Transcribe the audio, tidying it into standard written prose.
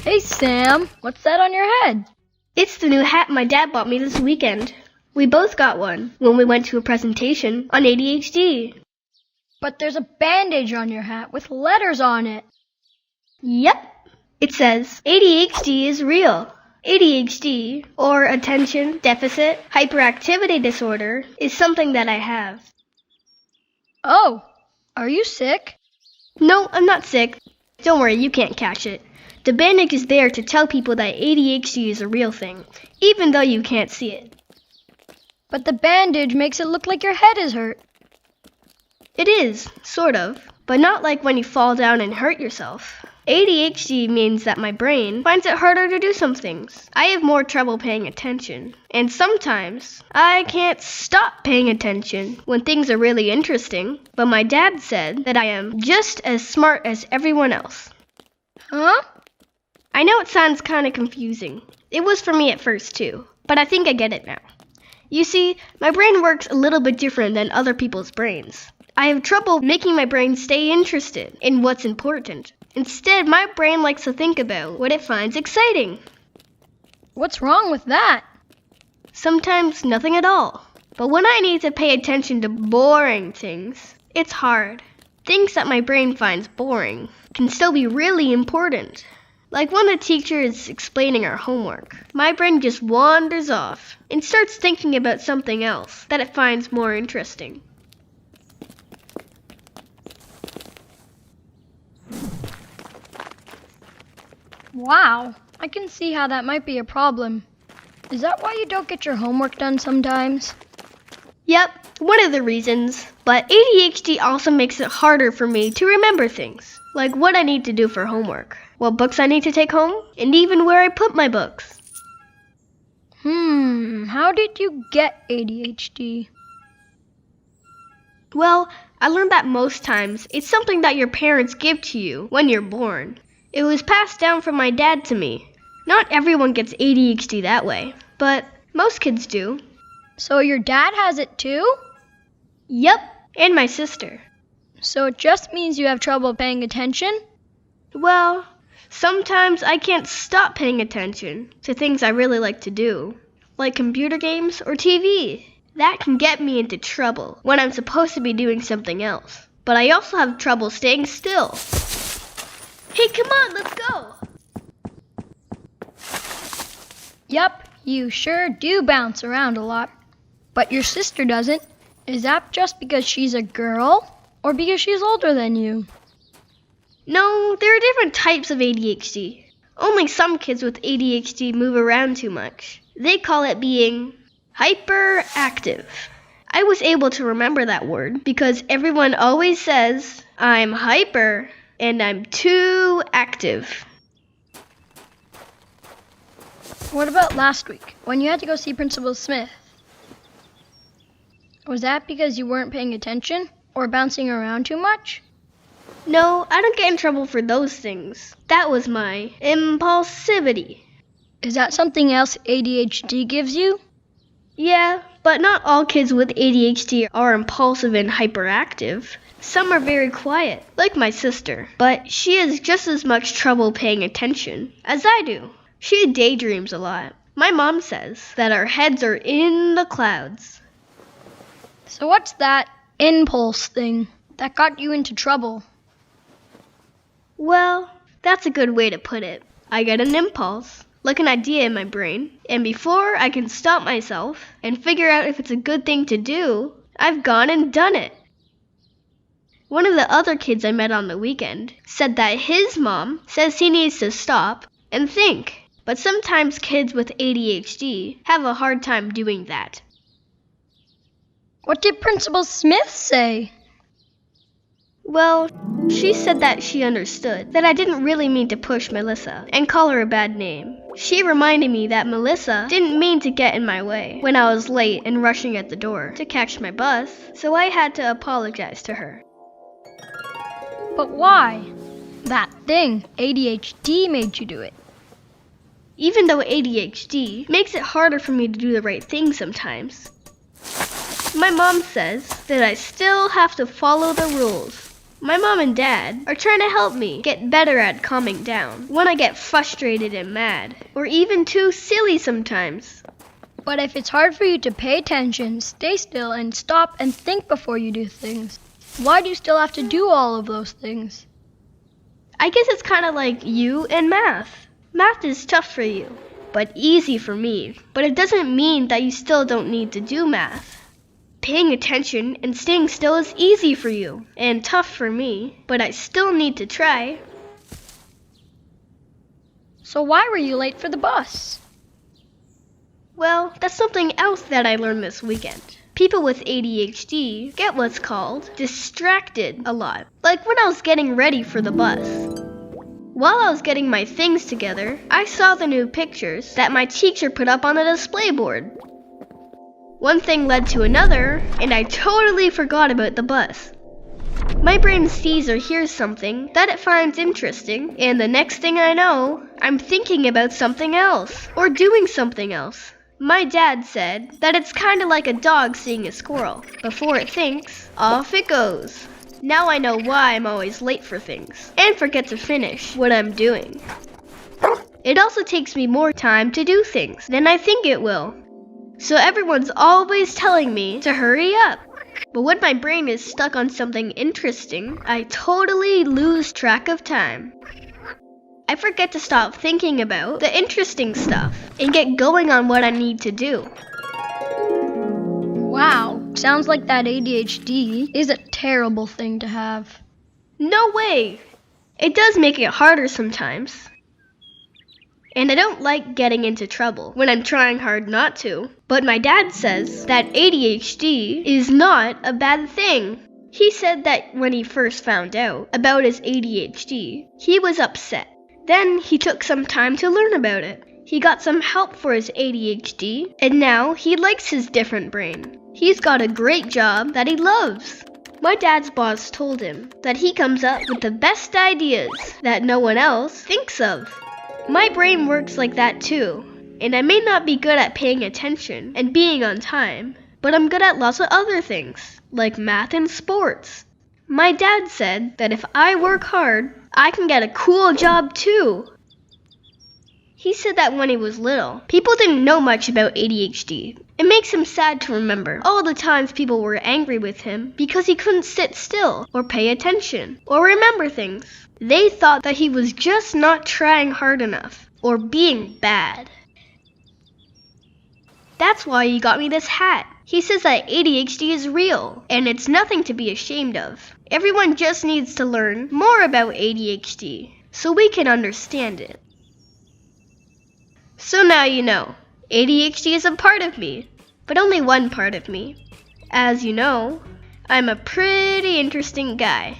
Hey, Sam, what's that on your head? It's the new hat my dad bought me this weekend. We both got one when we went to a presentation on ADHD. But there's a bandage on your hat with letters on it. Yep. It says, ADHD is real. ADHD, or Attention Deficit Hyperactivity Disorder, is something that I have. Oh, are you sick? No, I'm not sick. Don't worry, you can't catch it. The bandage is there to tell people that ADHD is a real thing, even though you can't see it. But the bandage makes it look like your head is hurt. It is, sort of, but not like when you fall down and hurt yourself. ADHD means that my brain finds it harder to do some things. I have more trouble paying attention, and sometimes I can't stop paying attention when things are really interesting, but my dad said that I am just as smart as everyone else. Huh? I know it sounds kind of confusing. It was for me at first too, but I think I get it now. You see, my brain works a little bit different than other people's brains. I have trouble making my brain stay interested in what's important. Instead, my brain likes to think about what it finds exciting. What's wrong with that? Sometimes nothing at all. But when I need to pay attention to boring things, it's hard. Things that my brain finds boring can still be really important. Like when the teacher is explaining our homework, my brain just wanders off and starts thinking about something else that it finds more interesting. Wow, I can see how that might be a problem. Is that why you don't get your homework done sometimes? Yep, one of the reasons. But ADHD also makes it harder for me to remember things, like what I need to do for homework, what books I need to take home, and even where I put my books. How did you get ADHD? Well, I learned that most times it's something that your parents give to you when you're born. It was passed down from my dad to me. Not everyone gets ADHD that way, but most kids do. So your dad has it too? Yep, and my sister. So it just means you have trouble paying attention? Well, sometimes I can't stop paying attention to things I really like to do, like computer games or TV. That can get me into trouble when I'm supposed to be doing something else. But I also have trouble staying still. Hey, come on, let's go! Yup, you sure do bounce around a lot. But your sister doesn't. Is that just because she's a girl? Or because she's older than you? No, there are different types of ADHD. Only some kids with ADHD move around too much. They call it being hyperactive. I was able to remember that word because everyone always says, I'm hyper and I'm too active. What about last week, when you had to go see Principal Smith? Was that because you weren't paying attention or bouncing around too much? No, I don't get in trouble for those things. That was my impulsivity. Is that something else ADHD gives you? Yeah, but not all kids with ADHD are impulsive and hyperactive. Some are very quiet, like my sister, but she has just as much trouble paying attention as I do. She daydreams a lot. My mom says that our heads are in the clouds. So what's that impulse thing that got you into trouble? Well, that's a good way to put it. I get an impulse, like an idea in my brain, and before I can stop myself and figure out if it's a good thing to do, I've gone and done it. One of the other kids I met on the weekend said that his mom says he needs to stop and think, but sometimes kids with ADHD have a hard time doing that. What did Principal Smith say? Well, she said that she understood that I didn't really mean to push Melissa and call her a bad name. She reminded me that Melissa didn't mean to get in my way when I was late and rushing at the door to catch my bus, so I had to apologize to her. But why? That thing, ADHD, made you do it. Even though ADHD makes it harder for me to do the right thing sometimes, my mom says that I still have to follow the rules. My mom and dad are trying to help me get better at calming down when I get frustrated and mad, or even too silly sometimes. But if it's hard for you to pay attention, stay still, and stop and think before you do things, why do you still have to do all of those things? I guess it's kind of like you and math. Math is tough for you, but easy for me. But it doesn't mean that you still don't need to do math. Paying attention and staying still is easy for you, and tough for me, but I still need to try. So why were you late for the bus? Well, that's something else that I learned this weekend. People with ADHD get what's called distracted a lot. Like when I was getting ready for the bus. While I was getting my things together, I saw the new pictures that my teacher put up on the display board. One thing led to another, and I totally forgot about the bus. My brain sees or hears something that it finds interesting, and the next thing I know, I'm thinking about something else, or doing something else. My dad said that it's kind of like a dog seeing a squirrel. Before it thinks, off it goes. Now I know why I'm always late for things, and forget to finish what I'm doing. It also takes me more time to do things than I think it will. So everyone's always telling me to hurry up. But when my brain is stuck on something interesting, I totally lose track of time. I forget to stop thinking about the interesting stuff and get going on what I need to do. Wow, sounds like that ADHD is a terrible thing to have. No way! It does make it harder sometimes. And I don't like getting into trouble when I'm trying hard not to. But my dad says that ADHD is not a bad thing. He said that when he first found out about his ADHD, he was upset. Then he took some time to learn about it. He got some help for his ADHD, and now he likes his different brain. He's got a great job that he loves. My dad's boss told him that he comes up with the best ideas that no one else thinks of. My brain works like that too, and I may not be good at paying attention and being on time, but I'm good at lots of other things, like math and sports. My dad said that if I work hard, I can get a cool job too. He said that when he was little, people didn't know much about ADHD. It makes him sad to remember all the times people were angry with him because he couldn't sit still or pay attention or remember things. They thought that he was just not trying hard enough or being bad. That's why he got me this hat. He says that ADHD is real and it's nothing to be ashamed of. Everyone just needs to learn more about ADHD so we can understand it. So now you know, ADHD is a part of me, but only one part of me. As you know, I'm a pretty interesting guy.